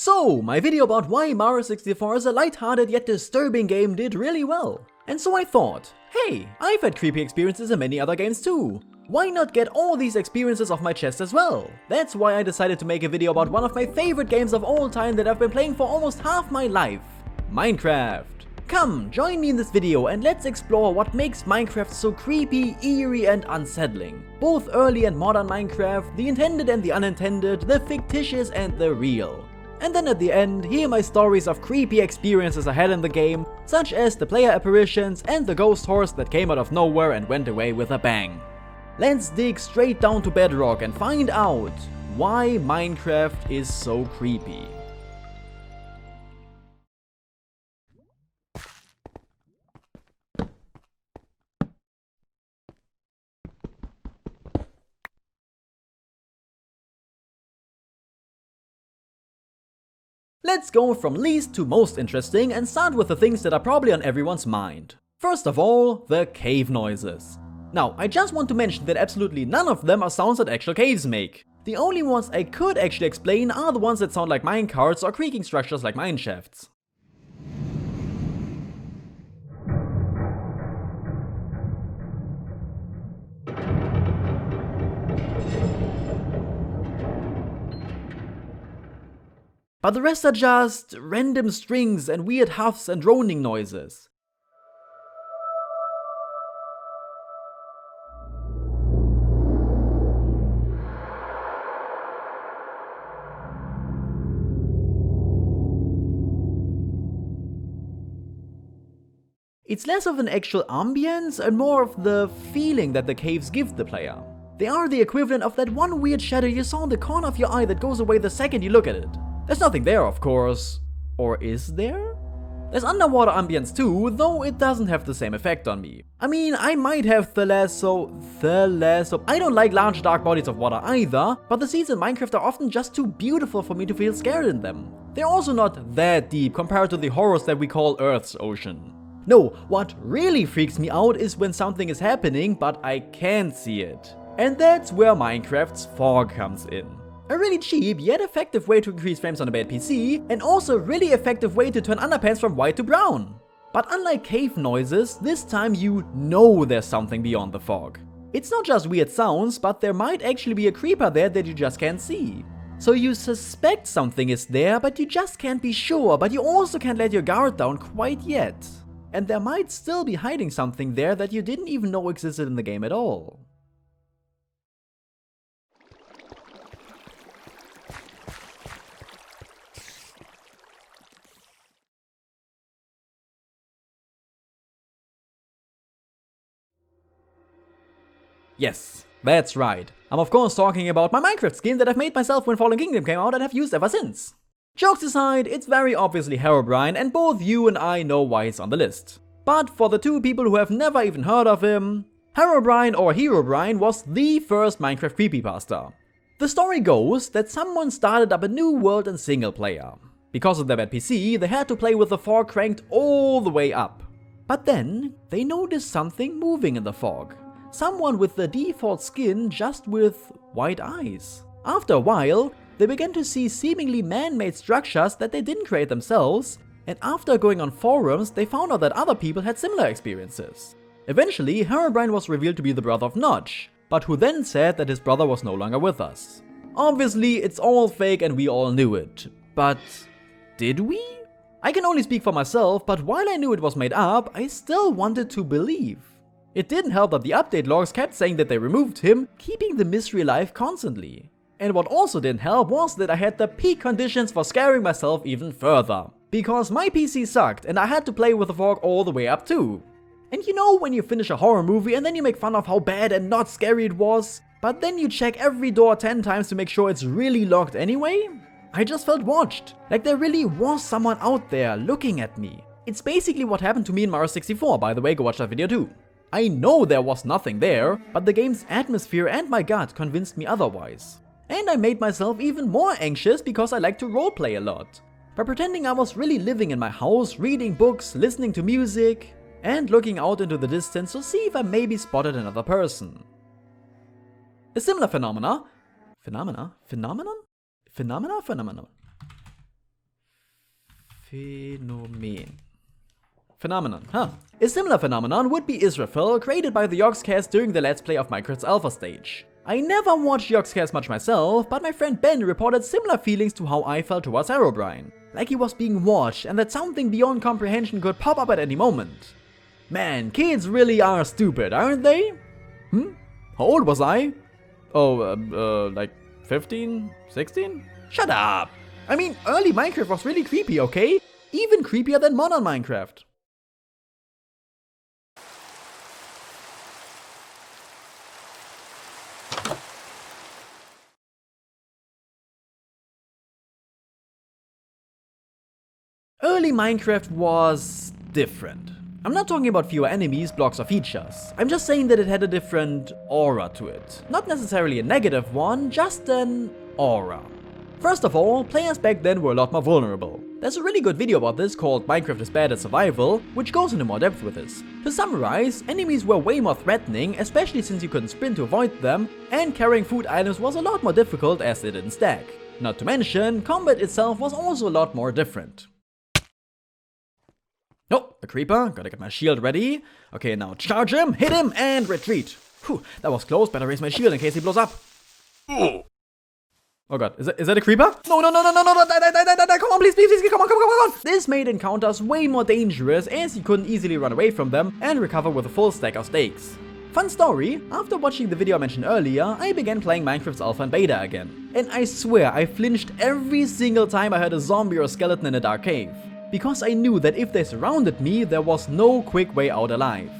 So, my video about why Mario 64 is a lighthearted yet disturbing game did really well. And so I thought, hey, I've had creepy experiences in many other games too. Why not get all these experiences off my chest as well? That's why I decided to make a video about one of my favorite games of all time that I've been playing for almost half my life, Minecraft. Come, join me in this video and let's explore what makes Minecraft so creepy, eerie and unsettling. Both early and modern Minecraft, the intended and the unintended, the fictitious and the real. And then at the end, hear my stories of creepy experiences I had in the game, such as the player apparitions and the ghost horse that came out of nowhere and went away with a bang. Let's dig straight down to bedrock and find out why Minecraft is so creepy. Let's go from least to most interesting and start with the things that are probably on everyone's mind. First of all, the cave noises. Now, I just want to mention that absolutely none of them are sounds that actual caves make. The only ones I could actually explain are the ones that sound like minecarts or creaking structures like mineshafts. But the rest are just random strings and weird huffs and droning noises. It's less of an actual ambience and more of the feeling that the caves give the player. They are the equivalent of that one weird shadow you saw in the corner of your eye that goes away the second you look at it. There's nothing there, of course. Or is there? There's underwater ambience too, though it doesn't have the same effect on me. I mean, I might have the lasso. I don't like large dark bodies of water either, but the seas in Minecraft are often just too beautiful for me to feel scared in them. They're also not that deep compared to the horrors that we call Earth's ocean. No, what really freaks me out is when something is happening, but I can't see it. And that's where Minecraft's fog comes in. A really cheap yet effective way to increase frames on a bad PC, and also a really effective way to turn underpants from white to brown. But unlike cave noises, this time you know there's something beyond the fog. It's not just weird sounds, but there might actually be a creeper there that you just can't see. So you suspect something is there, but you just can't be sure, but you also can't let your guard down quite yet. And there might still be hiding something there that you didn't even know existed in the game at all. Yes, that's right. I'm of course talking about my Minecraft skin that I've made myself when Fallen Kingdom came out and have used ever since. Jokes aside, it's very obviously Herobrine and both you and I know why he's on the list. But for the two people who have never even heard of him, Herobrine or Herobrine was the first Minecraft creepypasta. The story goes that someone started up a new world in single player. Because of their bad PC, they had to play with the fog cranked all the way up. But then, they noticed something moving in the fog. Someone with the default skin just with white eyes. After a while, they began to see seemingly man-made structures that they didn't create themselves, and after going on forums, they found out that other people had similar experiences. Eventually, Herobrine was revealed to be the brother of Notch, but who then said that his brother was no longer with us. Obviously, it's all fake and we all knew it. But did we? I can only speak for myself, but while I knew it was made up, I still wanted to believe. It didn't help that the update logs kept saying that they removed him, keeping the mystery alive constantly. And what also didn't help was that I had the peak conditions for scaring myself even further. Because my PC sucked and I had to play with the fog all the way up too. And you know when you finish a horror movie and then you make fun of how bad and not scary it was, but then you check every door 10 times to make sure it's really locked anyway? I just felt watched. Like there really was someone out there looking at me. It's basically what happened to me in Mario 64, by the way, go watch that video too. I know there was nothing there, but the game's atmosphere and my gut convinced me otherwise. And I made myself even more anxious because I like to roleplay a lot. By pretending I was really living in my house, reading books, listening to music, and looking out into the distance to see if I maybe spotted another person. A similar phenomenon Phenomenon, huh? A similar phenomenon would be Israfel, created by the Yogscast during the Let's Play of Minecraft's alpha stage. I never watched Yogscast much myself, but my friend Ben reported similar feelings to how I felt towards Herobrine. Like he was being watched and that something beyond comprehension could pop up at any moment. Man, kids really are stupid, aren't they? How old was I? Like 15? 16? Shut up! I mean, early Minecraft was really creepy, okay? Even creepier than modern Minecraft. Early Minecraft was different. I'm not talking about fewer enemies, blocks, or features. I'm just saying that it had a different aura to it. Not necessarily a negative one, just an aura. First of all, players back then were a lot more vulnerable. There's a really good video about this called Minecraft is Bad at Survival, which goes into more depth with this. To summarize, enemies were way more threatening, especially since you couldn't sprint to avoid them, and carrying food items was a lot more difficult as they didn't stack. Not to mention, combat itself was also a lot more different. Oh, a creeper, gotta get my shield ready. Okay, now charge him, hit him, and retreat. Whew, that was close, better raise my shield in case he blows up. Oh god, is that a creeper? No, die, come on, please, come on. This made encounters way more dangerous as you couldn't easily run away from them and recover with a full stack of stakes. Fun story, after watching the video I mentioned earlier, I began playing Minecraft's alpha and beta again. And I swear I flinched every single time I heard a zombie or a skeleton in a dark cave. Because I knew that if they surrounded me, there was no quick way out alive.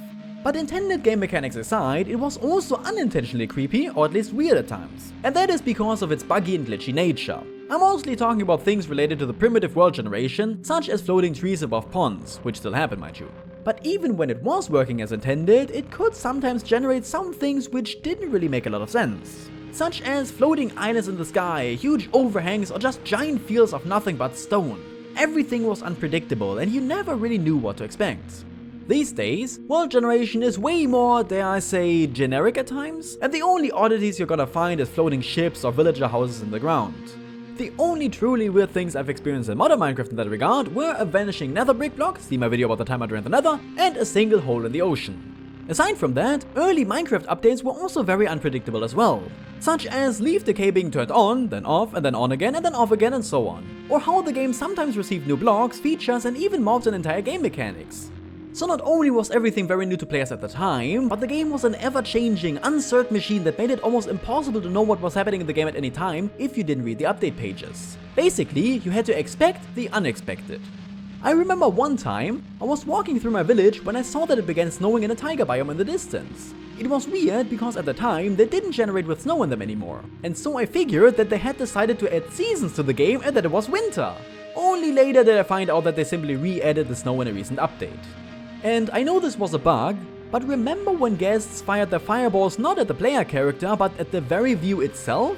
But intended game mechanics aside, it was also unintentionally creepy, or at least weird at times. And that is because of its buggy and glitchy nature. I'm mostly talking about things related to the primitive world generation, such as floating trees above ponds, which still happen, mind you. But even when it was working as intended, it could sometimes generate some things which didn't really make a lot of sense. Such as floating islands in the sky, huge overhangs, or just giant fields of nothing but stone. Everything was unpredictable and you never really knew what to expect. These days, world generation is way more, dare I say, generic at times, and the only oddities you're gonna find is floating ships or villager houses in the ground. The only truly weird things I've experienced in modern Minecraft in that regard were a vanishing nether brick block, see my video about the time I drained the nether, and a single hole in the ocean. Aside from that, early Minecraft updates were also very unpredictable as well, such as leaf decay being turned on, then off, and then on again, and then off again, and so on. Or how the game sometimes received new blocks, features, and even mods and entire game mechanics. So not only was everything very new to players at the time, but the game was an ever-changing, uncertain machine that made it almost impossible to know what was happening in the game at any time if you didn't read the update pages. Basically, you had to expect the unexpected. I remember one time, I was walking through my village when I saw that it began snowing in a taiga biome in the distance. It was weird because at the time they didn't generate with snow in them anymore, and so I figured that they had decided to add seasons to the game and that it was winter. Only later did I find out that they simply re-added the snow in a recent update. And I know this was a bug, but remember when guests fired their fireballs not at the player character but at the very view itself?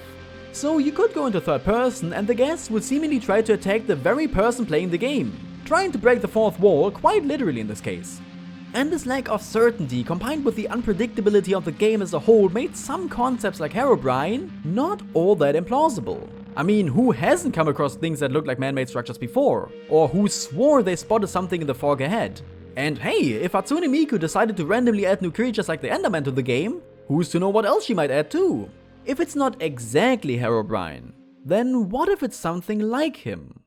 So you could go into third person and the guests would seemingly try to attack the very person playing the game, trying to break the fourth wall, quite literally in this case. And this lack of certainty combined with the unpredictability of the game as a whole made some concepts like Herobrine not all that implausible. I mean, who hasn't come across things that look like man-made structures before? Or who swore they spotted something in the fog ahead? And hey, if Hatsune Miku decided to randomly add new creatures like the Enderman to the game, who's to know what else she might add too? If it's not exactly Herobrine, then what if it's something like him?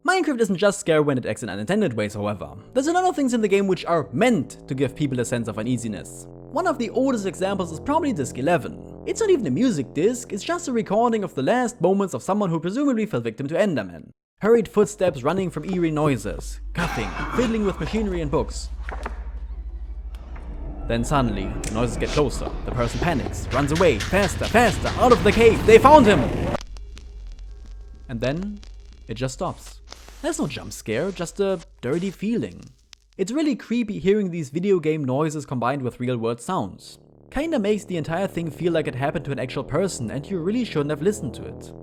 Minecraft isn't just scary when it acts in unintended ways, however. There's a lot of things in the game which are meant to give people a sense of uneasiness. One of the oldest examples is probably Disc 11. It's not even a music disc, it's just a recording of the last moments of someone who presumably fell victim to Enderman. Hurried footsteps running from eerie noises, coughing, fiddling with machinery and books. Then suddenly, the noises get closer, the person panics, runs away, faster, out of the cave, they found him! And then, it just stops. There's no jump scare, just a dirty feeling. It's really creepy hearing these video game noises combined with real world sounds. Kinda makes the entire thing feel like it happened to an actual person and you really shouldn't have listened to it.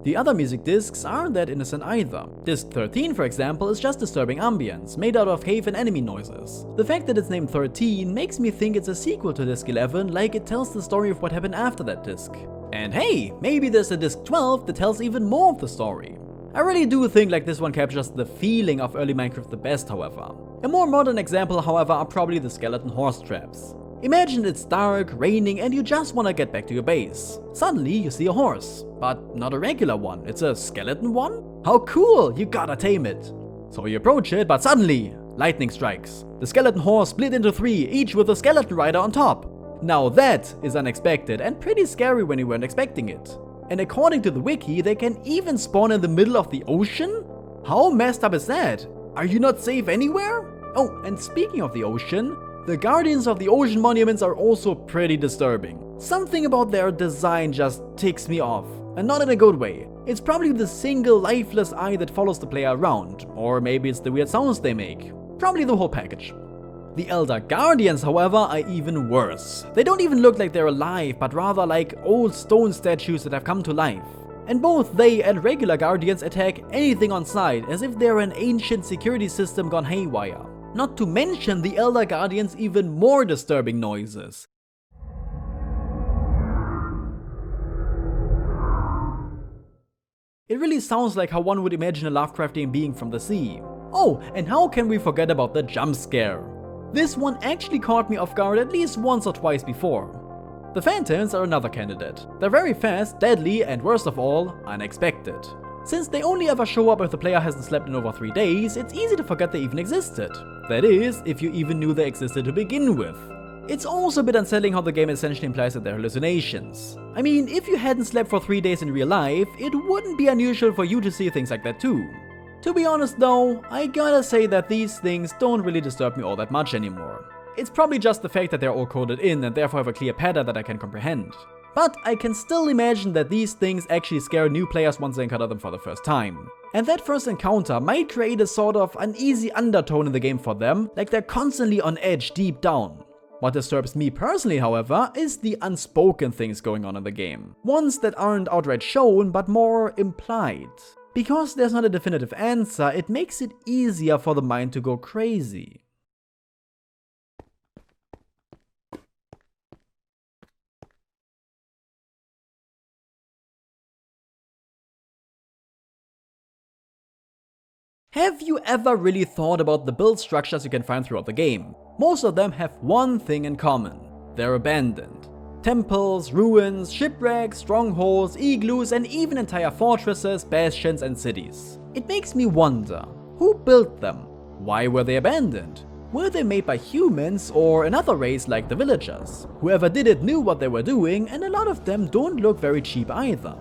The other music discs aren't that innocent either. Disc 13, for example, is just disturbing ambience, made out of cave and enemy noises. The fact that it's named 13 makes me think it's a sequel to Disc 11, like it tells the story of what happened after that disc. And hey, maybe there's a Disc 12 that tells even more of the story. I really do think like this one captures the feeling of early Minecraft the best, however. A more modern example, however, are probably the skeleton horse traps. Imagine it's dark, raining, and you just wanna get back to your base. Suddenly you see a horse, but not a regular one, it's a skeleton one? How cool, you gotta tame it. So you approach it, but suddenly, lightning strikes. The skeleton horse split into 3, each with a skeleton rider on top. Now that is unexpected and pretty scary when you weren't expecting it. And according to the wiki, they can even spawn in the middle of the ocean? How messed up is that? Are you not safe anywhere? Oh, and speaking of the ocean, the Guardians of the Ocean monuments are also pretty disturbing. Something about their design just ticks me off, and not in a good way. It's probably the single lifeless eye that follows the player around, or maybe it's the weird sounds they make. Probably the whole package. The Elder Guardians, however, are even worse. They don't even look like they're alive, but rather like old stone statues that have come to life. And both they and regular Guardians attack anything on sight, as if they're an ancient security system gone haywire. Not to mention the Elder Guardians' even more disturbing noises. It really sounds like how one would imagine a Lovecraftian being from the sea. Oh, and how can we forget about the jump scare? This one actually caught me off guard at least once or twice before. The Phantoms are another candidate. They're very fast, deadly, and worst of all, unexpected. Since they only ever show up if the player hasn't slept in over 3 days, it's easy to forget they even existed. That is, if you even knew they existed to begin with. It's also a bit unsettling how the game essentially implies that they're hallucinations. I mean, if you hadn't slept for 3 days in real life, it wouldn't be unusual for you to see things like that too. To be honest though, I gotta say that these things don't really disturb me all that much anymore. It's probably just the fact that they're all coded in and therefore have a clear pattern that I can comprehend. But I can still imagine that these things actually scare new players once they encounter them for the first time. And that first encounter might create a sort of uneasy undertone in the game for them, like they're constantly on edge deep down. What disturbs me personally, however, is the unspoken things going on in the game. Ones that aren't outright shown, but more implied. Because there's not a definitive answer, it makes it easier for the mind to go crazy. Have you ever really thought about the build structures you can find throughout the game? Most of them have one thing in common. They're abandoned. Temples, ruins, shipwrecks, strongholds, igloos, and even entire fortresses, bastions, and cities. It makes me wonder, who built them? Why were they abandoned? Were they made by humans or another race like the villagers? Whoever did it knew what they were doing, and a lot of them don't look very cheap either.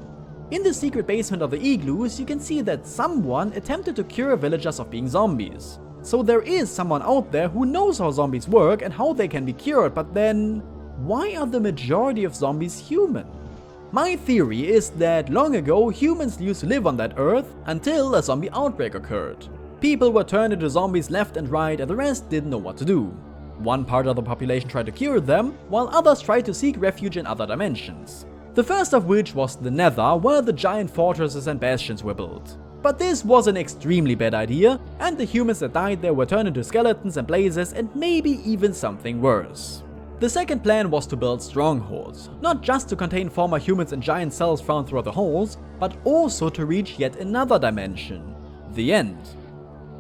In the secret basement of the igloos, you can see that someone attempted to cure villagers of being zombies. So there is someone out there who knows how zombies work and how they can be cured, but then, why are the majority of zombies human? My theory is that long ago, humans used to live on that earth until a zombie outbreak occurred. People were turned into zombies left and right, and the rest didn't know what to do. One part of the population tried to cure them, while others tried to seek refuge in other dimensions. The first of which was the Nether, where the giant fortresses and bastions were built. But this was an extremely bad idea, and the humans that died there were turned into skeletons and blazes, and maybe even something worse. The second plan was to build strongholds, not just to contain former humans and giant cells found throughout the halls, but also to reach yet another dimension, the End.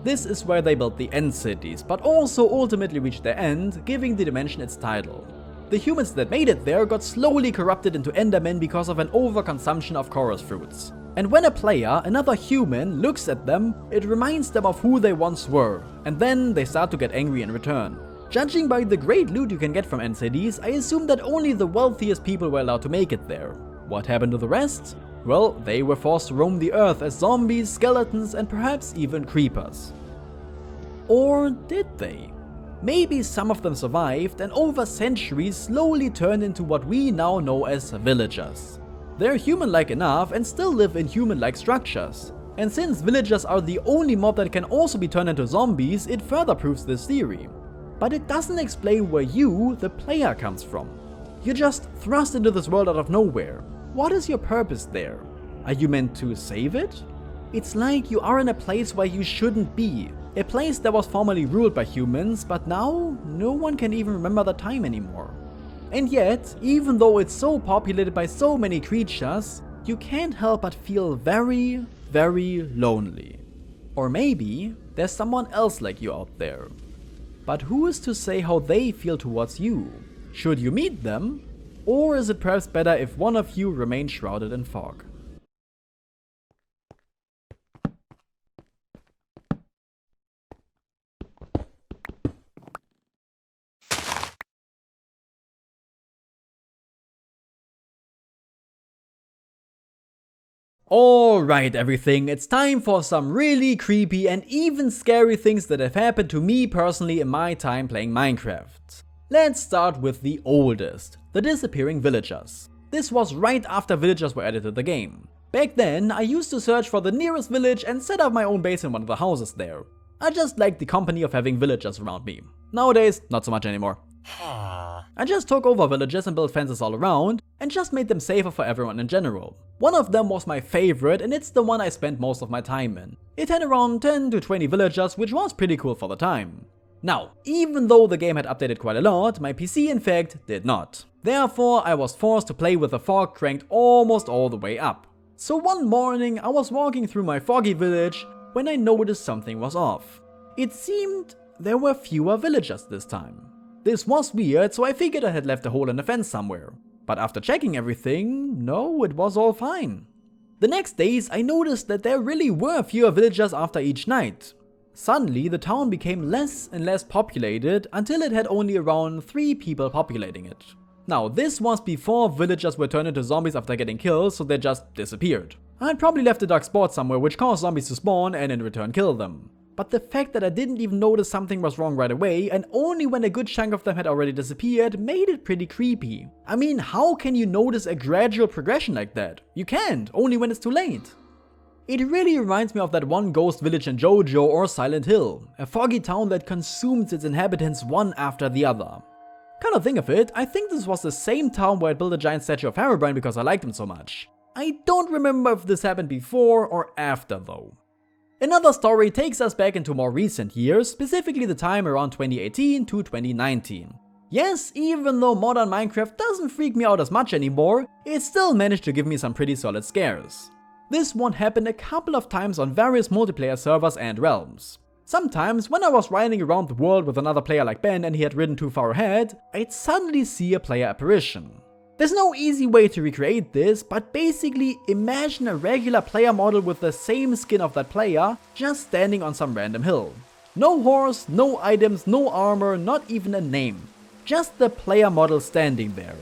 This is where they built the End cities, but also ultimately reached their end, giving the dimension its title. The humans that made it there got slowly corrupted into Endermen because of an overconsumption of chorus fruits. And when a player, another human, looks at them, it reminds them of who they once were, and then they start to get angry in return. Judging by the great loot you can get from End cities, I assume that only the wealthiest people were allowed to make it there. What happened to the rest? Well, they were forced to roam the earth as zombies, skeletons, and perhaps even creepers. Or did they? Maybe some of them survived and over centuries slowly turned into what we now know as villagers. They're human-like enough and still live in human-like structures. And since villagers are the only mob that can also be turned into zombies, it further proves this theory. But it doesn't explain where you, the player, comes from. You're just thrust into this world out of nowhere. What is your purpose there? Are you meant to save it? It's like you are in a place where you shouldn't be. A place that was formerly ruled by humans, but now no one can even remember the time anymore. And yet, even though it's so populated by so many creatures, you can't help but feel very, very lonely. Or maybe there's someone else like you out there. But who is to say how they feel towards you? Should you meet them? Or is it perhaps better if one of you remains shrouded in fog? Alright everything, it's time for some really creepy and even scary things that have happened to me personally in my time playing Minecraft. Let's start with the oldest, the disappearing villagers. This was right after villagers were added to the game. Back then, I used to search for the nearest village and set up my own base in one of the houses there. I just liked the company of having villagers around me. Nowadays, not so much anymore. I just took over villages and built fences all around and just made them safer for everyone in general. One of them was my favorite and it's the one I spent most of my time in. It had around 10 to 20 villagers, which was pretty cool for the time. Now, even though the game had updated quite a lot, my PC in fact did not. Therefore, I was forced to play with the fog cranked almost all the way up. So one morning I was walking through my foggy village when I noticed something was off. It seemed there were fewer villagers this time. This was weird, so I figured I had left a hole in the fence somewhere. But after checking everything, no, it was all fine. The next days I noticed that there really were fewer villagers after each night. Suddenly the town became less and less populated until it had only around 3 people populating it. Now this was before villagers were turned into zombies after getting killed, so they just disappeared. I had probably left a dark spot somewhere which caused zombies to spawn and in return kill them. But the fact that I didn't even notice something was wrong right away, and only when a good chunk of them had already disappeared, made it pretty creepy. I mean, how can you notice a gradual progression like that? You can't, only when it's too late. It really reminds me of that one ghost village in JoJo or Silent Hill, a foggy town that consumes its inhabitants one after the other. Come to think of it, I think this was the same town where I built a giant statue of Herobrine because I liked him so much. I don't remember if this happened before or after though. Another story takes us back into more recent years, specifically the time around 2018 to 2019. Yes, even though modern Minecraft doesn't freak me out as much anymore, it still managed to give me some pretty solid scares. This one happened a couple of times on various multiplayer servers and realms. Sometimes when I was riding around the world with another player like Ben and he had ridden too far ahead, I'd suddenly see a player apparition. There's no easy way to recreate this, but basically imagine a regular player model with the same skin of that player, just standing on some random hill. No horse, no items, no armor, not even a name. Just the player model standing there.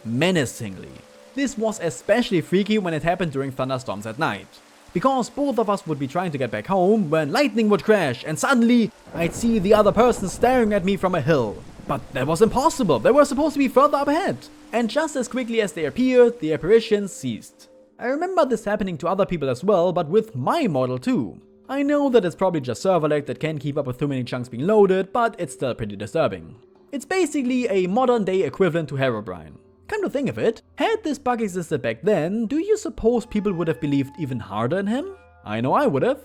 Menacingly. This was especially freaky when it happened during thunderstorms at night. Because both of us would be trying to get back home when lightning would crash and suddenly I'd see the other person staring at me from a hill. But that was impossible, they were supposed to be further up ahead. And just as quickly as they appeared, the apparition ceased. I remember this happening to other people as well, but with my model too. I know that it's probably just server lag that can't keep up with too many chunks being loaded, but it's still pretty disturbing. It's basically a modern day equivalent to Herobrine. Come to think of it, had this bug existed back then, do you suppose people would have believed even harder in him? I know I would have.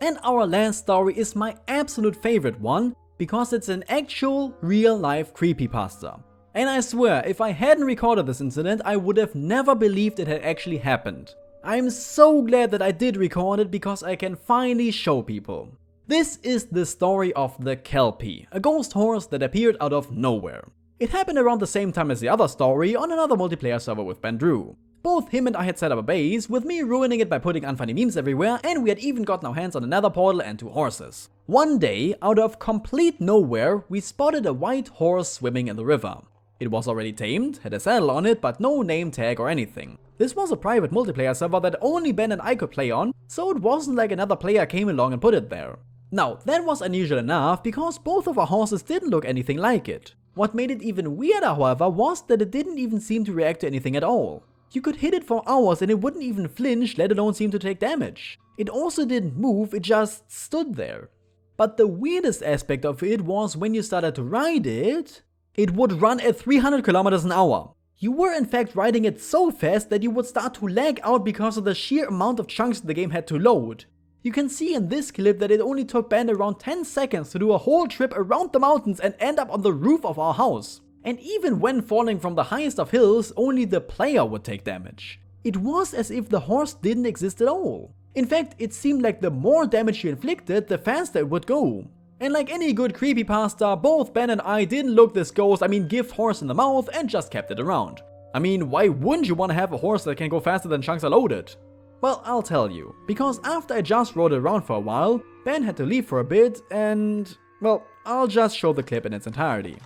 And our last story is my absolute favorite one, because it's an actual, real-life creepypasta. And I swear, if I hadn't recorded this incident, I would have never believed it had actually happened. I'm so glad that I did record it because I can finally show people. This is the story of the Kelpie, a ghost horse that appeared out of nowhere. It happened around the same time as the other story on another multiplayer server with Ben Drew. Both him and I had set up a base, with me ruining it by putting unfunny memes everywhere, and we had even gotten our hands on another portal and 2 horses. One day, out of complete nowhere, we spotted a white horse swimming in the river. It was already tamed, had a saddle on it, but no name tag or anything. This was a private multiplayer server that only Ben and I could play on, so it wasn't like another player came along and put it there. Now, that was unusual enough because both of our horses didn't look anything like it. What made it even weirder, however, was that it didn't even seem to react to anything at all. You could hit it for hours and it wouldn't even flinch, let alone seem to take damage. It also didn't move, it just stood there. But the weirdest aspect of it was when you started to ride it, it would run at 300 kilometers an hour. You were in fact riding it so fast that you would start to lag out because of the sheer amount of chunks the game had to load. You can see in this clip that it only took Ben around 10 seconds to do a whole trip around the mountains and end up on the roof of our house. And even when falling from the highest of hills, only the player would take damage. It was as if the horse didn't exist at all. In fact, it seemed like the more damage you inflicted, the faster it would go. And like any good creepypasta, both Ben and I didn't look this ghost, gift horse in the mouth and just kept it around. Why wouldn't you want to have a horse that can go faster than chunks are loaded? Well, I'll tell you, because after I just rode it around for a while, Ben had to leave for a bit and, well, I'll just show the clip in its entirety.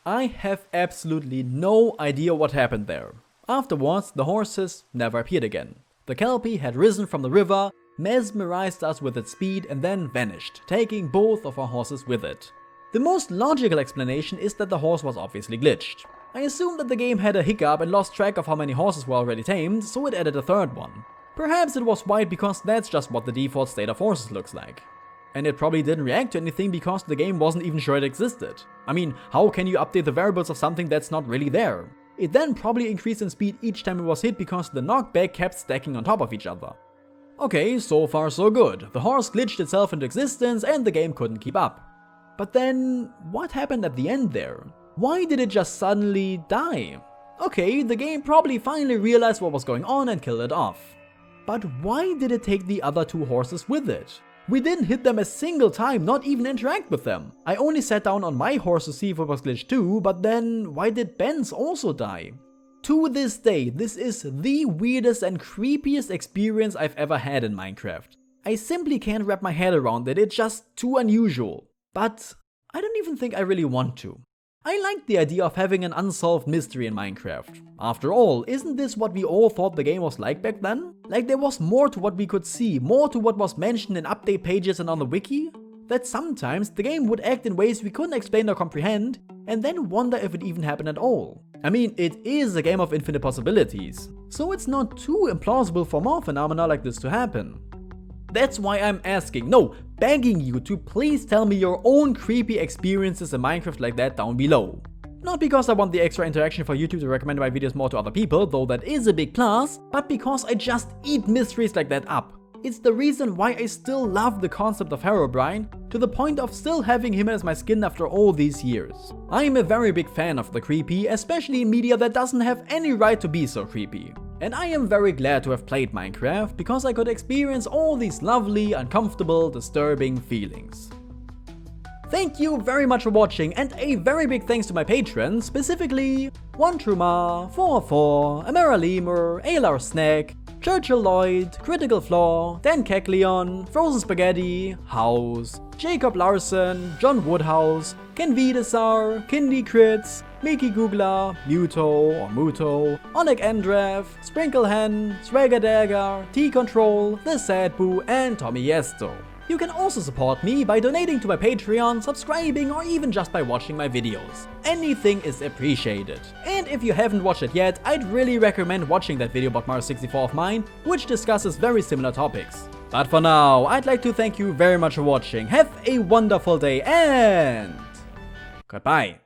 I have absolutely no idea what happened there. Afterwards, the horses never appeared again. The Kelpie had risen from the river, mesmerized us with its speed and then vanished, taking both of our horses with it. The most logical explanation is that the horse was obviously glitched. I assume that the game had a hiccup and lost track of how many horses were already tamed, so it added a third one. Perhaps it was white because that's just what the default state of horses looks like. And it probably didn't react to anything because the game wasn't even sure it existed. How can you update the variables of something that's not really there? It then probably increased in speed each time it was hit because the knockback kept stacking on top of each other. Okay, so far so good. The horse glitched itself into existence and the game couldn't keep up. But then, what happened at the end there? Why did it just suddenly die? Okay, the game probably finally realized what was going on and killed it off. But why did it take the other two horses with it? We didn't hit them a single time, not even interact with them. I only sat down on my horse to see if it was glitched too, but then why did Ben's also die? To this day, this is the weirdest and creepiest experience I've ever had in Minecraft. I simply can't wrap my head around it, it's just too unusual. But I don't even think I really want to. I like the idea of having an unsolved mystery in Minecraft. After all, isn't this what we all thought the game was like back then? Like there was more to what we could see, more to what was mentioned in update pages and on the wiki? That sometimes the game would act in ways we couldn't explain or comprehend, and then wonder if it even happened at all. It is a game of infinite possibilities, so it's not too implausible for more phenomena like this to happen. That's why I'm asking, no, begging you to please tell me your own creepy experiences in Minecraft like that down below. Not because I want the extra interaction for YouTube to recommend my videos more to other people, though that is a big plus, but because I just eat mysteries like that up. It's the reason why I still love the concept of Herobrine, to the point of still having him as my skin after all these years. I'm a very big fan of the creepy, especially in media that doesn't have any right to be so creepy. And I am very glad to have played Minecraft, because I could experience all these lovely, uncomfortable, disturbing feelings. Thank you very much for watching, and a very big thanks to my patrons, specifically One Truma, 44, Amara Lemur, Alar Snack, Churchill Lloyd, Critical Flaw, Dan Kekleon, Frozen Spaghetti, House, Jacob Larson, John Woodhouse, Ken Videsar, Kindy Crits, Miki Googler, Muto or Muto, Oleg Andrav, Sprinklehen, Swagger Dagger, T-Control, The Sad Boo, and Tommy Yesto. You can also support me by donating to my Patreon, subscribing, or even just by watching my videos. Anything is appreciated. And if you haven't watched it yet, I'd really recommend watching that video about Mario 64 of mine, which discusses very similar topics. But for now, I'd like to thank you very much for watching. Have a wonderful day and goodbye.